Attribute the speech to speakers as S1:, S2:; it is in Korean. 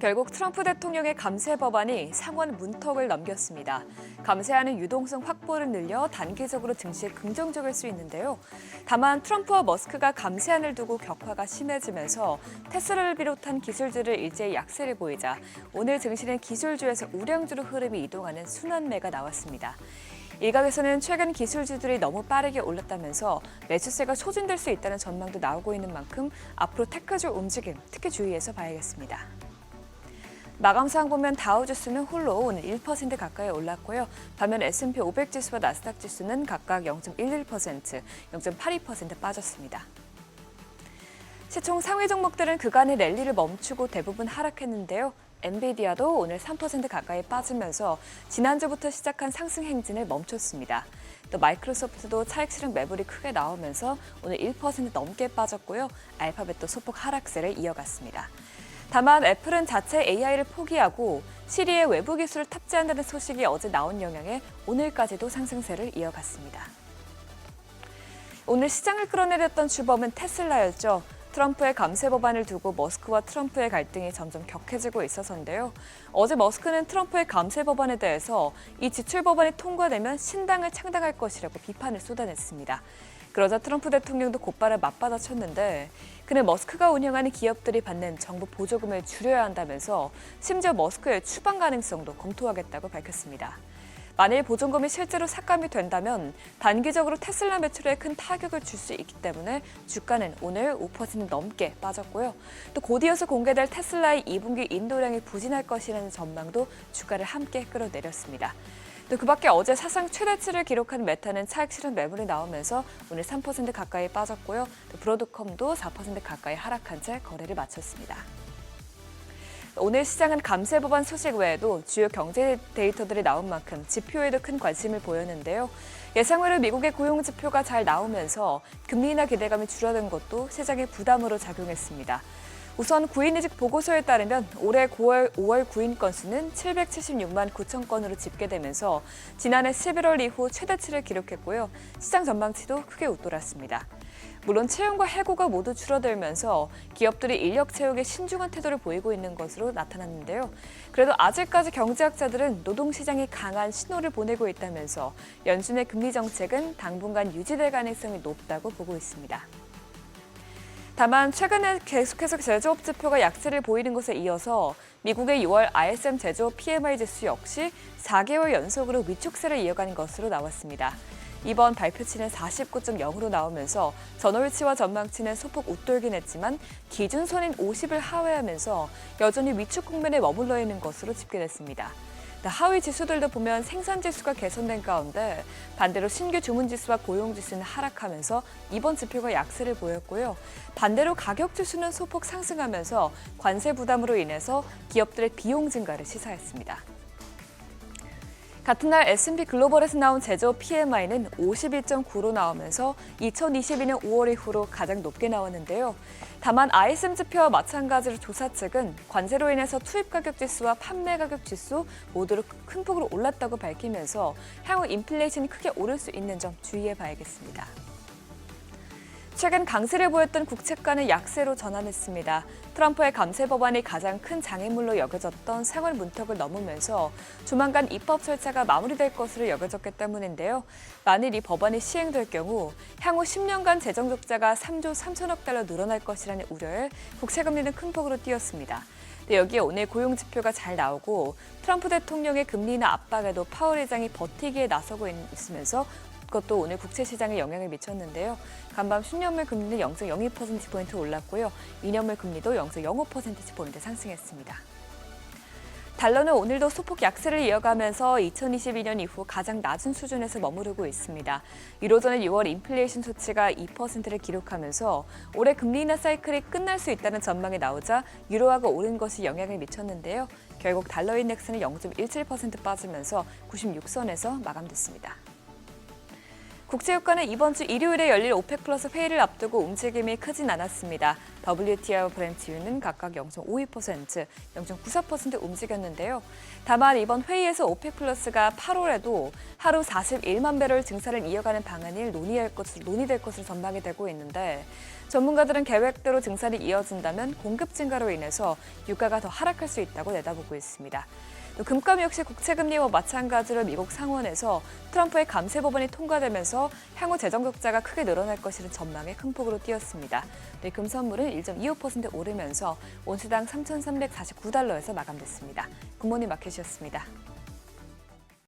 S1: 결국 트럼프 대통령의 감세 법안이 상원 문턱을 넘겼습니다. 감세하는 유동성 확보를 늘려 단기적으로 증시에 긍정적일 수 있는데요. 다만 트럼프와 머스크가 감세안을 두고 격화가 심해지면서 테슬라를 비롯한 기술주를 일제히 약세를 보이자 오늘 증시는 기술주에서 우량주로 흐름이 이동하는 순환매가 나왔습니다. 일각에서는 최근 기술주들이 너무 빠르게 올랐다면서 매수세가 소진될 수 있다는 전망도 나오고 있는 만큼 앞으로 테크주 움직임 특히 주의해서 봐야겠습니다. 마감상 보면 다우지수는 홀로 오늘 1% 가까이 올랐고요. 반면 S&P 500 지수와 나스닥 지수는 각각 0.11%, 0.82% 빠졌습니다. 시총 상위 종목들은 그간의 랠리를 멈추고 대부분 하락했는데요. 엔비디아도 오늘 3% 가까이 빠지면서 지난주부터 시작한 상승 행진을 멈췄습니다. 또 마이크로소프트도 차익 실현 매물이 크게 나오면서 오늘 1% 넘게 빠졌고요. 알파벳도 소폭 하락세를 이어갔습니다. 다만 애플은 자체 AI를 포기하고 시리에 외부 기술을 탑재한다는 소식이 어제 나온 영향에 오늘까지도 상승세를 이어갔습니다. 오늘 시장을 끌어내렸던 주범은 테슬라였죠. 트럼프의 감세 법안을 두고 머스크와 트럼프의 갈등이 점점 격해지고 있어서인데요. 어제 머스크는 트럼프의 감세 법안에 대해서 이 지출 법안이 통과되면 신당을 창당할 것이라고 비판을 쏟아냈습니다. 그러자 트럼프 대통령도 곧바로 맞받아쳤는데 그는 머스크가 운영하는 기업들이 받는 정부 보조금을 줄여야 한다면서 심지어 머스크의 추방 가능성도 검토하겠다고 밝혔습니다. 만일 보조금이 실제로 삭감이 된다면 단기적으로 테슬라 매출에 큰 타격을 줄 수 있기 때문에 주가는 오늘 5% 넘게 빠졌고요. 또 곧 이어서 공개될 테슬라의 2분기 인도량이 부진할 것이라는 전망도 주가를 함께 끌어내렸습니다. 또 그밖에 어제 사상 최대치를 기록한 메타는 차익 실현 매물이 나오면서 오늘 3% 가까이 빠졌고요. 또 브로드컴도 4% 가까이 하락한 채 거래를 마쳤습니다. 오늘 시장은 감세 법안 소식 외에도 주요 경제 데이터들이 나온 만큼 지표에도 큰 관심을 보였는데요. 예상외로 미국의 고용 지표가 잘 나오면서 금리 인하 기대감이 줄어든 것도 시장의 부담으로 작용했습니다. 우선 구인이직 보고서에 따르면 올해 5월 구인 건수는 776만 9천 건으로 집계되면서 지난해 11월 이후 최대치를 기록했고요. 시장 전망치도 크게 웃돌았습니다. 물론 채용과 해고가 모두 줄어들면서 기업들이 인력 채용에 신중한 태도를 보이고 있는 것으로 나타났는데요. 그래도 아직까지 경제학자들은 노동시장이 강한 신호를 보내고 있다면서 연준의 금리 정책은 당분간 유지될 가능성이 높다고 보고 있습니다. 다만 최근에 계속해서 제조업 지표가 약세를 보이는 것에 이어서 미국의 6월 ISM 제조업 PMI 지수 역시 4개월 연속으로 위축세를 이어가는 것으로 나왔습니다. 이번 발표치는 49.0으로 나오면서 전월치와 전망치는 소폭 웃돌긴 했지만 기준선인 50을 하회하면서 여전히 위축 국면에 머물러 있는 것으로 집계됐습니다. 하위 지수들도 보면 생산 지수가 개선된 가운데 반대로 신규 주문 지수와 고용 지수는 하락하면서 이번 지표가 약세를 보였고요. 반대로 가격 지수는 소폭 상승하면서 관세 부담으로 인해서 기업들의 비용 증가를 시사했습니다. 같은 날 S&P 글로벌에서 나온 제조업 PMI는 52.9로 나오면서 2022년 5월 이후로 가장 높게 나왔는데요. 다만 ISM 지표와 마찬가지로 조사 측은 관세로 인해서 투입 가격 지수와 판매 가격 지수 모두로 큰 폭으로 올랐다고 밝히면서 향후 인플레이션이 크게 오를 수 있는 점 주의해 봐야겠습니다. 최근 강세를 보였던 국채가는 약세로 전환했습니다. 트럼프의 감세 법안이 가장 큰 장애물로 여겨졌던 상원 문턱을 넘으면서 조만간 입법 절차가 마무리될 것으로 여겨졌기 때문인데요. 만일 이 법안이 시행될 경우 향후 10년간 재정 적자가 3조 3천억 달러 늘어날 것이라는 우려에 국채금리는 큰 폭으로 뛰었습니다. 여기에 오늘 고용 지표가 잘 나오고 트럼프 대통령의 금리 인하 압박에도 파월 의장이 버티기에 나서고 있으면서 그것도 오늘 국채 시장에 영향을 미쳤는데요. 간밤 10년물 금리는 0.02%포인트 올랐고요. 2년물 금리도 0.05%포인트 상승했습니다. 달러는 오늘도 소폭 약세를 이어가면서 2022년 이후 가장 낮은 수준에서 머무르고 있습니다. 유로존의 6월 인플레이션 수치가 2%를 기록하면서 올해 금리 인하 사이클이 끝날 수 있다는 전망이 나오자 유로화가 오른 것이 영향을 미쳤는데요. 결국 달러 인덱스는 0.17% 빠지면서 96선에서 마감됐습니다. 국제유가는 이번 주 일요일에 열릴 오펙 플러스 회의를 앞두고 움직임이 크진 않았습니다. WTI와 브렌트유는 각각 0.52%, 0.94% 움직였는데요. 다만 이번 회의에서 오펙 플러스가 8월에도 하루 41만 배럴 증산을 이어가는 방안이 논의될 것으로 전망이 되고 있는데 전문가들은 계획대로 증산이 이어진다면 공급 증가로 인해서 유가가 더 하락할 수 있다고 내다보고 있습니다. 또 금감 역시 국채금리와 마찬가지로 미국 상원에서 트럼프의 감세 법안이 통과되면서 향후 재정 적자가 크게 늘어날 것이라는 전망에 큰 폭으로 뛰었습니다. 금 선물은 1.25% 오르면서 온수당 3,349달러에서 마감됐습니다. 굿모닝 마켓이었습니다.